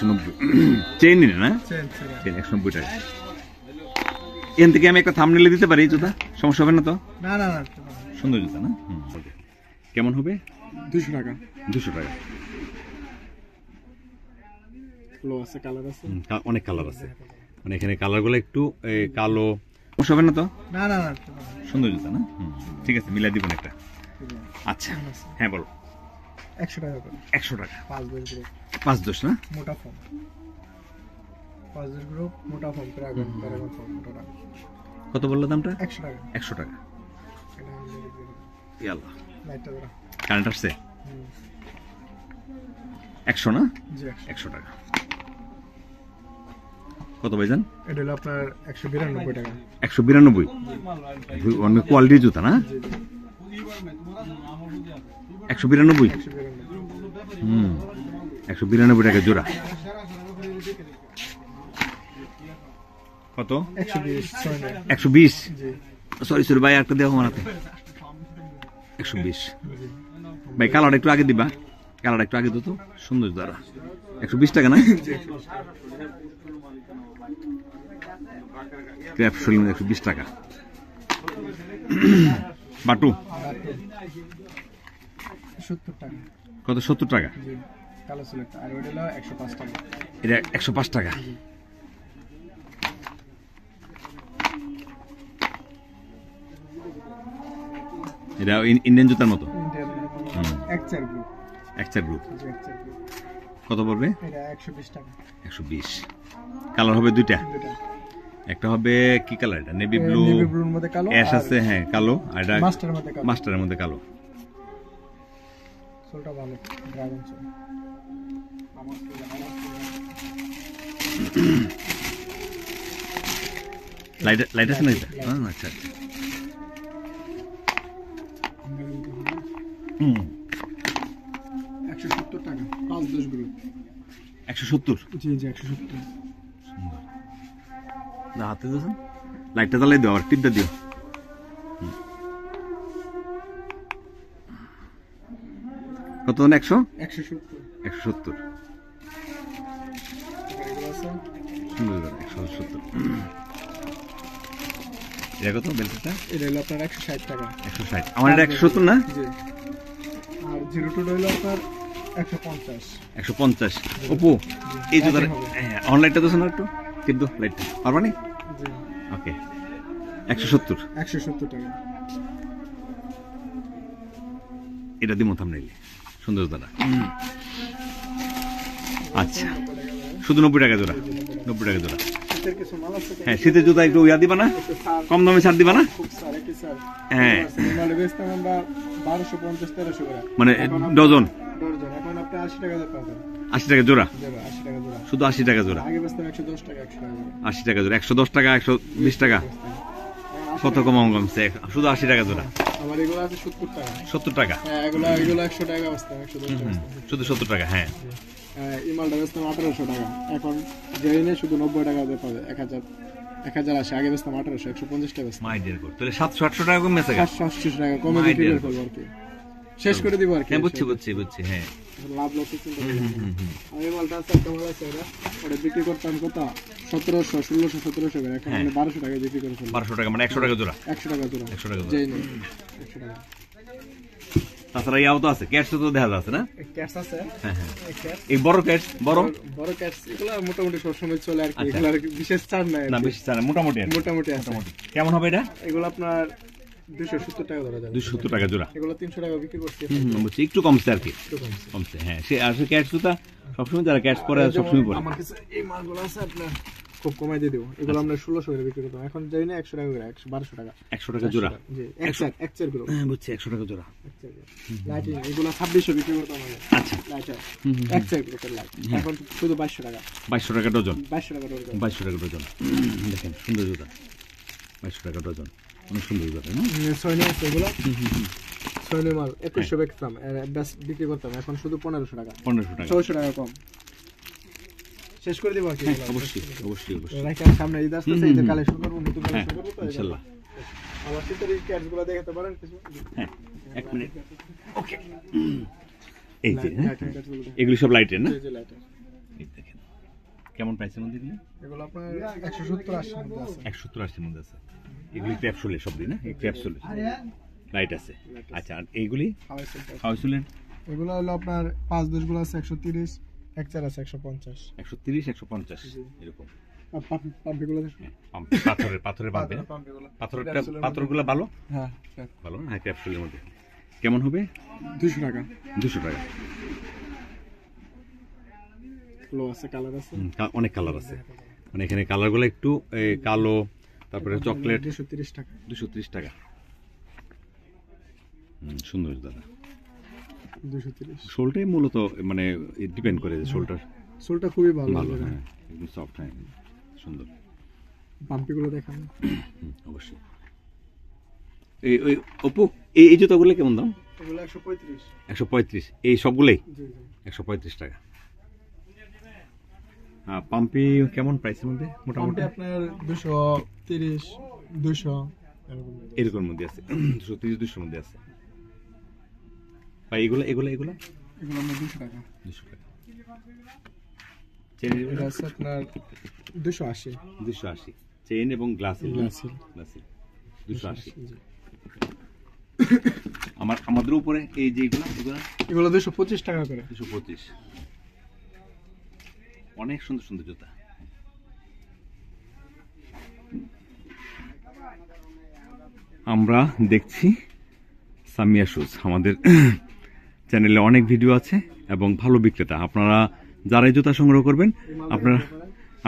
190 chain না chain 190 টাকা। এখান থেকে আমি একটা থাম্বনেলে দিতে পারি জুতা, সমস্যা হবে না তো? না না না, সুন্দর জুতা না? কেমন হবে? 200 টাকা। 200 টাকা। অনেক কালার আছে, মানে এখানে কালারগুলো একটু কালো, সমস্যা হবে না তো? না না না, সুন্দর জুতা না? ঠিক আছে, মিলাই দিবেন একটা। আচ্ছা হ্যাঁ বলো। 100 টাকা করে। 100 টাকা। 5 না? মোটা ফর্ম, 5 গ্রুপ মোটা ফর্ম প্যারাগন ফর্ম মোটা। কত বললো দামটা? 100 টাকা। 100 টাকা। ইয়াল্লাহ, লাইটটা ধরা কারেন্ট আসছে। 100 না? জি 100 টাকা। কত ভাইজান? এটা হলো আপনার 192 টাকা। 192 অনেক কোয়ালিটির জুতা না? 192 192 টাকা জোড়া। কত? 120। সরি ভাই, একটা দেওয়া মানাতে 120 ভাই। কালারটা একটু আগে দিবা, কালারটা একটু আগে দিত, সুন্দর জুতা। 120 টাকা না? 120 টাকা। বাটু 70 টাকা। কত? 70 টাকা। কালো সিলেক্ট। আর ওটা হলো 105 টাকা। এটা 105 টাকা। এটা ইন্ডিয়ান জুতার মতো। এক্সচার গ্রুপ। কত পড়বে? এটা 120 টাকা। 120। কালার হবে দুইটা, একটা হবে কি কালার? এটা নেভি ব্লু, ব্লুর মধ্যে কালো, অ্যাশ আছে হ্যাঁ কালো, আর এটা মাস্টারের মধ্যে কালো। সোলটা ভালো, ড্রাগন সোল। লাইট আছে না এটা? আচ্ছা। 170 টাকা। 5-10 গ্রুপ। 170? জি 170। না হাতে দিয়েছেন, লাইটটা জ্বালাই দিও, আর টিপটা দিও। কত? 100? 170। সুন্দর 170। এটা কত বেলটা? এটা হলো আপনার 160 টাকা। 160। আমার এটা 170 না? জি। আর 02 হলো আপনার 150। 150। ওপো এই জুতার অনলাইনটা দোষ না একটু, কিন্তু লাইটটা পারবানি? জি ওকে। 170 টাকা। এটা দিমো থাম্বনেইলে, সুন্দর জুতাটা। আচ্ছা, শুধু 90 টাকা জোড়া। 90 টাকা জোড়া। হ্যাঁ, শীতের জুতা একটু ইয়া দিবা না? কম দামে ছাড় দিবা না? হ্যাঁ, 1250-1300 করে, মানে ডজন। এখন আপনি 80 টাকা পাবেন। 80 টাকা জোড়া? 80 টাকা জোড়া। শুধু 80 টাকা জোড়া? আগে বেচতাম 110 টাকা, 100 টাকা। 80 টাকা জোড়া। 110 টাকা, 120 টাকা। কত কমছে? শুধু 80 টাকা জোড়া। আমার এগুলো আছে 70 টাকা। 70 টাকা? হ্যাঁ, এগুলো 100 টাকা বেচতাম, 110 টাকা। শুধু 70 টাকা। হ্যাঁ, এই মালটা বেচতাম 1800 টাকা। এখন জেনে শুধু 90 টাকা দিয়ে পাবে। 1080। আগে বেচতাম 1800, 150 টাকা বেচতাম। মাইদের কর তাহলে 700-800 টাকা কমে গেছে। 780 টাকা কমে বিক্রি করব আর কি। শেষ করে দিব আর কি। হ্যাঁ, বুঝছি। হ্যাঁ, লাভ লস চিন্তা করি। আমি মালটা আছে, একটা মাল আছে ওটা বিক্রি করতাম কত? 1700, 1600, 1700 করে। এখন মানে 1200 টাকা বিক্রি করে ফেললাম। 1200 টাকা মানে 100 টাকা জোড়া। 100 টাকা জোড়া। 100 টাকা জোড়া। যেই নেই 100 টাকা। তাছাড়া ইয়াও তো আছে, ক্যাটস তো দেখা যাচ্ছে না? ক্যাটস আছে। হ্যাঁ। এই বড় ক্যাটস, বড় ক্যাটস এগুলো মোটামুটি সব সময় চলে আর কি। এগুলো আর বিশেষ ছাড় নাই না, বেশি ছাড় না, মোটামুটি আছে। কেমন হবে এটা? এগুলো আপনার 270 টাকা ধরা যায়। 270 টাকা জোড়া। এগুলো 300 টাকা বিক্রি করছি। বুঝছি, একটু কমছে আর কি। কমছে হ্যাঁ। সে আর ক্যাটস জুতা সবসময় যারা ক্যাটস পরে সবসময় পরে। আমার কাছে এই মালগুলো আছে, আপনার খুব কমাই দিয়ে দেবো। এগুলো আমরা 1600 করে বিক্রি করতাম, এখন যাই না 100 টাকা করে। 1200 টাকা। 100 টাকা জোড়া। জি, এক্সের গুলো। হ্যাঁ, বুঝছি, 100 টাকা জোড়া। লাইটিং এগুলো 2600 বিক্রি করতাম আগে। আচ্ছা, লাইটার এক্সের গ্রুপের লাইট এখন শুধু 2200 টাকা। 2200 টাকা ডজন। 2200 টাকা ডজন। 2200 টাকা ডজন। দেখেন সুন্দর জুতা, 2200 টাকা ডজন। অনেক সুন্দর জুতা না? সয়নি আছে এগুলো। সয়নি মাল 2100 বেচতাম, বেস্ট বিক্রি করতাম, এখন শুধু 1500 টাকা। 1500 টাকা। 400 টাকা কম। শেষ করে দিব আর কি। অবশ্যই। রাইকার সামনে ঈদ আসতেছে, ঈদের কালেকশন করব, নতুন কালেকশন করব তো ইনশাআল্লাহ। আমার শীতের এই ক্যাটসগুলো দেখাতে পারেন কিছু? হ্যাঁ, 1 মিনিট। ওকে। এই যে এগুলো সব লাইটের না? জি লাইটার। এই দেখেন কেমন প্রাইসের মধ্যে এগুলো? এগুলো আপনার 170-80 মধ্যে আছে। 170-80 মধ্যে আছে। এগুলি ক্যাপসুলের সব দিন না, এই ক্যাপসুলের লাইট আছে। আচ্ছা, আর এইগুলি হাউসুলের? এগুলো হলো আপনার 5-10 গুলো আছে 130, এক চার আছে 150। 130-150 এরকম। আর পাম্পগুলো দেখুন, পাথরের বাঁধবে না? পাথরগুলো ভালো? হ্যাঁ ভালো না? হ্যাঁ, ক্যাপসুলের মধ্যে কেমন হবে? 200 টাকা। 200 টাকা। লো আছে, কালার আছে, অনেক কালার আছে, মানে এখানে কালারগুলো একটু কালো, তারপরে চকলেট। 230 টাকা। 230 টাকা। সুন্দর দাদা। 230। শোলটাই মূলত মানে ডিপেন্ড করে যে শোলটা খুবই ভালো। হ্যাঁ, একদম সফট, হ্যাঁ, সুন্দর। পাম্পিগুলো দেখান। অবশ্যই। ওই অপু, এই জুতাগুলো কেমন দাম? এগুলো 135। 135 এই সবগুলোই? জি 135 টাকা। পাম্পি কেমন প্রাইসের মধ্যে? মোটামুটি আপনার 230, 200 এরকম মধ্যে আছে। 230-200 মধ্যে আছে ভাই। এগুলো এগুলো আমরা 200 টাকা। 200 টাকা। এটা আছে আপনার 280। 280 চেইন এবং গ্লাসিল। 280। আমাদের উপরে এই যে এগুলো 225 টাকা করে। 225। অনেক সুন্দর সুন্দর জুতা। আমরা দেখছি সামিয়া শুজ। আমাদের চ্যানেলে অনেক ভিডিও আছে এবং ভালো বিক্রেতা। আপনারা যারাই জুতা সংগ্রহ করবেন,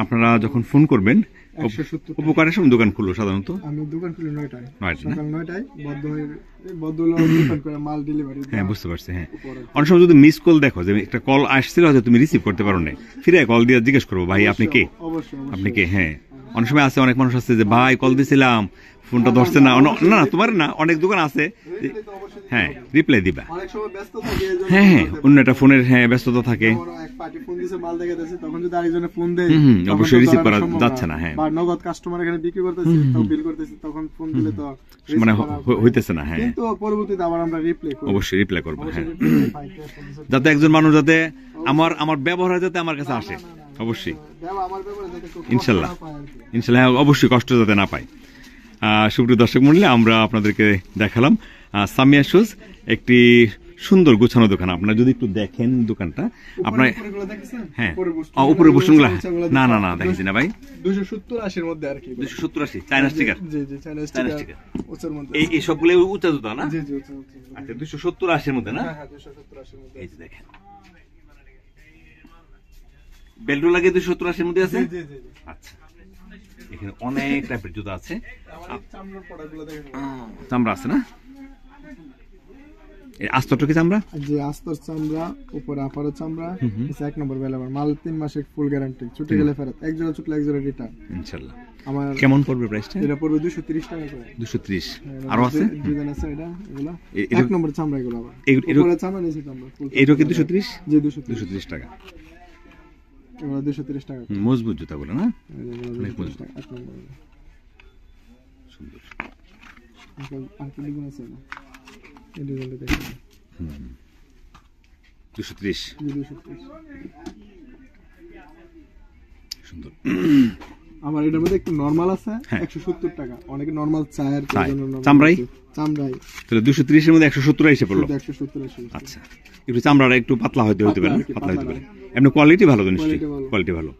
আপনারা যখন ফোন করবেন, উপকারের সময় দোকান খুললো সাধারণত। আমি দোকান খুলি 9টায়, সকাল 9টায় বদ্ধ দোকান করে মাল ডেলিভারি। হ্যাঁ, বুঝতে পারছি। হ্যাঁ, অনেক সময় যদি মিস কল দেখো, যে একটা কল আসছিল হয়তো তুমি রিসিভ করতে পারো না, ফিরে কল দিয়ে জিজ্ঞেস করবো ভাই আপনি কে, আপনি কে। হ্যাঁ, অনেক সময় আছে, অনেক মানুষ আছে যে ভাই কল দিয়েছিলাম, ফোনটা ধরছে না। না, তোমার না, অনেক দোকান আছে। হ্যাঁ, রিপ্লাই দিবা। হ্যাঁ হ্যাঁ, অন্য একটা ফোনের ব্যস্ততা থাকে, অবশ্যই রিসিভ করা যাচ্ছে না। হ্যাঁ, নগদ কাস্টমার এখানে বিক্রি করতেছে, তাও বিল করতেছে, তখন ফোন দিলে তো মানে হইতেছে না। হ্যাঁ, কিন্তু পরবর্তীতে আবার আমরা রিপ্লাই করব, অবশ্যই রিপ্লাই করব। হ্যাঁ, যাতে একজন মানুষ যাতে আমার ব্যবহার যাতে আমার কাছে আসে, অবশ্যই ইনশাল্লাহ, অবশ্যই কষ্ট যাতে না পায়। সুপ্রিয় দর্শক মণ্ডলী, আমরা আপনাদেরকে দেখালাম সামিয়া শুজ, একটি সুন্দর গোছানো দোকান। আপনারা যদি একটু দেখেন দোকানটা, আপনার হ্যাঁ উপরে বসুনগুলা না দেখেছি না ভাই। 270-80 মধ্যে আর কি, 270-80 চায়না স্টিকার। জি চায়না স্টিকার ওচের মধ্যে। এই সবগুলো উঁচা জুতা না? জি উঁচা। আচ্ছা, 270-80 এর মধ্যে না? হ্যাঁ 270-80 মধ্যে। এই যে দেখেন, বেল্ট লাগে 270-80 এর মধ্যে আছে। জি। আচ্ছা, এখানে অনেক টাইপের জুতা আছে। চামড়ার প্রোডাক্টগুলো দেখেন। চামড়া আছে না? এই আস্তরটা কি চামড়া? জি, আস্তর চামড়া, উপরে আপারের চামড়া। এটা 1 নম্বর বেলাবার মাল, 3 মাসের ফুল গ্যারান্টি, ছুটে গেলে ফেরত, এক জোড়া ছুটলে এক জোড়া রিটার্ন ইনশাআল্লাহ। আমার কেমন পড়বে প্রাইসটা? এটা পড়বে 230 টাকা করে। 230। আরো আছে ডিজাইন আছে, এগুলো 1 নম্বর চামড়া, এগুলো আবার উপরে চামড়া, নিচে চামড়া। এইটা কি 230? জি 230 টাকা। এগুলো 230 টাকা। মজবুত জুতাগুলো না? অনেক মজবুত। 1 নম্বর সুন্দর। আর কি ডিজাইন আছে না? এই ডিজাইনটা দেখেন। 230। 230 সুন্দর। আমার এটার মধ্যে একটু নরমাল আছে 170 টাকা। অনেকে নরমাল চায়ের জন্য চামড়াই তাহলে 230 এর মধ্যে 170 এসে পড়লো। 170। আচ্ছা, একটু চামড়াটা একটু পাতলা হতে পারে, পাতলা হতে পারে। এমনি কোয়ালিটি ভালো, জিনিসটি কোয়ালিটি ভালো।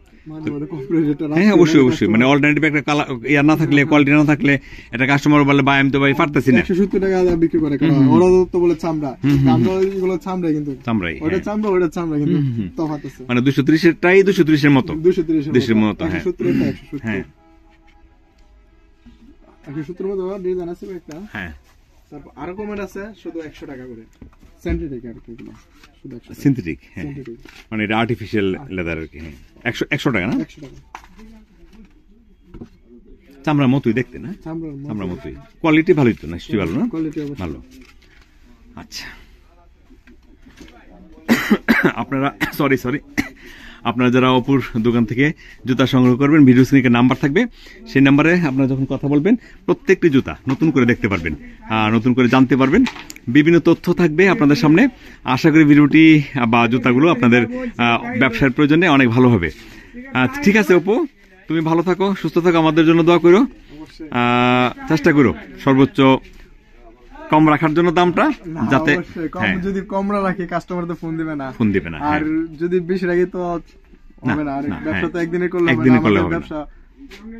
হ্যাঁ, অবশ্যই মানে অল্টারনেটিভ একটা কালার ইয়া না থাকলে, কোয়ালিটি না থাকলে, একটা কাস্টমার বলে ভাই আমি তো ভাই পারতেছি না, 170 টাকা বিক্রি করে। কারণ ওরা তো বলে চামড়া, আমরা এগুলো চামড়া, কিন্তু চামড়াই, ওটা চামড়া, ওটা চামড়া, কিন্তু তফাৎ আছে। মানে 230 এরটাই 230 এর মতো, 230 এর মতো। হ্যাঁ, 170 এটা 170। হ্যাঁ, 170 মতো ডিজাইন আছে একটা। হ্যাঁ, তারপর আরো কমেন্ট আছে শুধু 100 টাকা করে, সিনথেটিক আর কি, এগুলো শুধু 100 টাকা। সিনথেটিক, হ্যাঁ, মানে এটা আর্টিফিশিয়াল লেদার আর কি। হ্যাঁ, 100 টাকা না? 100 টাকা। চামড়ার মতোই দেখতে না? চামড়ার মতোই। কোয়ালিটি ভালোই তো, নিশ্চয়ই ভালো না? কোয়ালিটি ভালো। আচ্ছা, আপনারা সরি আপনারা যারা অপুর দোকান থেকে জুতা সংগ্রহ করবেন, ভিডিও স্ক্রিনে নাম্বার থাকবে, সেই নাম্বারে আপনারা যখন কথা বলবেন, প্রত্যেকটি জুতা নতুন করে দেখতে পারবেন, নতুন করে জানতে পারবেন, বিভিন্ন তথ্য থাকবে আপনাদের সামনে। আশা করি ভিডিওটি বা জুতাগুলো আপনাদের ব্যবসার প্রয়োজনে অনেক ভালো হবে। আচ্ছা ঠিক আছে অপু, তুমি ভালো থাকো, সুস্থ থাকো, আমাদের জন্য দোয়া করো। অবশ্যই। চেষ্টা করো সর্বোচ্চ কম রাখার জন্য দামটা, না, যাতে অবশ্যই। হ্যাঁ যদি কমরা রাখি কাস্টমার তো ফোন দিবে না, ফোন দিবে না। আর হ্যাঁ। যদি বেশি রাখি তো হবে না। আর না, ব্যবসা তো হ্যাঁ। একদিনে করলে হবে একদিনে না, করলে আমাদের হবে না। ব্যবসা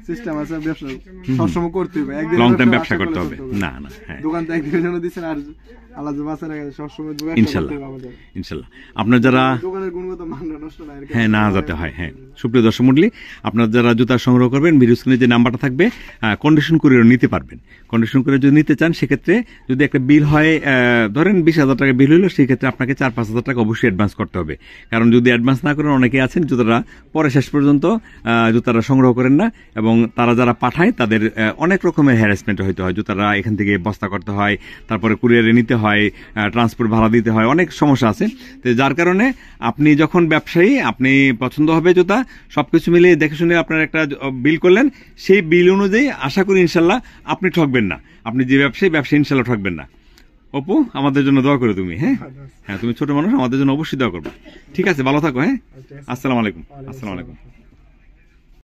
সিস্টেম আছে, ব্যবসা সবসময় করতে হবে, একদিন লং টাইম ব্যবসা করতে হবে। না না, হ্যাঁ দোকান তো একদিনের জন্য দিচ্ছেন, আর আল্লাহ যে বাঁচা রাখে সবসময় ব্যবসা ইনশাল্লাহ, করতে হবে আমাদের। ইনশাল্লাহ। আপনার যারা দোকানের গুণগত মান নষ্ট না এর হ্যাঁ না যাতে হয়। হ্যাঁ সুপ্রিয় দর্শক মণ্ডলী, আপনার যারা জুতা সংগ্রহ করবেন, ভিডিও স্ক্রিনে যে নাম্বারটা থাকবে, কন্ডিশন করে নিতে পারবেন। কন্ডিশন করে যদি নিতে চান, সেক্ষেত্রে যদি একটা বিল হয়, ধরেন 20,000 টাকা বিল হলো, সেক্ষেত্রে আপনাকে 4-5,000 টাকা অবশ্যই অ্যাডভান্স করতে হবে। কারণ যদি অ্যাডভান্স না করেন, অনেকে আছেন জুতাটা পরে শেষ পর্যন্ত জুতাটা সংগ্রহ করেন না, এবং তারা যারা পাঠায় তাদের অনেক রকমের হ্যারাসমেন্ট হইতে হয়। জুতাটা এখান থেকে বস্তা করতে হয়, তারপরে কুরিয়ারে নিতে হয়, ট্রান্সপোর্ট ভাড়া দিতে হয়, অনেক সমস্যা আছে। তো যার কারণে আপনি যখন ব্যবসায়ী, আপনি পছন্দ হবে জুতা, সবকিছু মিলিয়ে দেখে শুনে আপনার একটা বিল করলেন, সেই বিল অনুযায়ী আশা করি ইনশাল্লাহ আপনি ঠকবেন না। আপনি যে ব্যবসায়ী ইনশাল্লাহ ঠকবেন না। অপু, আমাদের জন্য দোয়া করো তুমি। হ্যাঁ হ্যাঁ, তুমি ছোট মানুষ, আমাদের জন্য অবশ্যই দোয়া করবে। ঠিক আছে, ভালো থাকো। হ্যাঁ, আসসালামু আলাইকুম। আসসালামু আলাইকুম।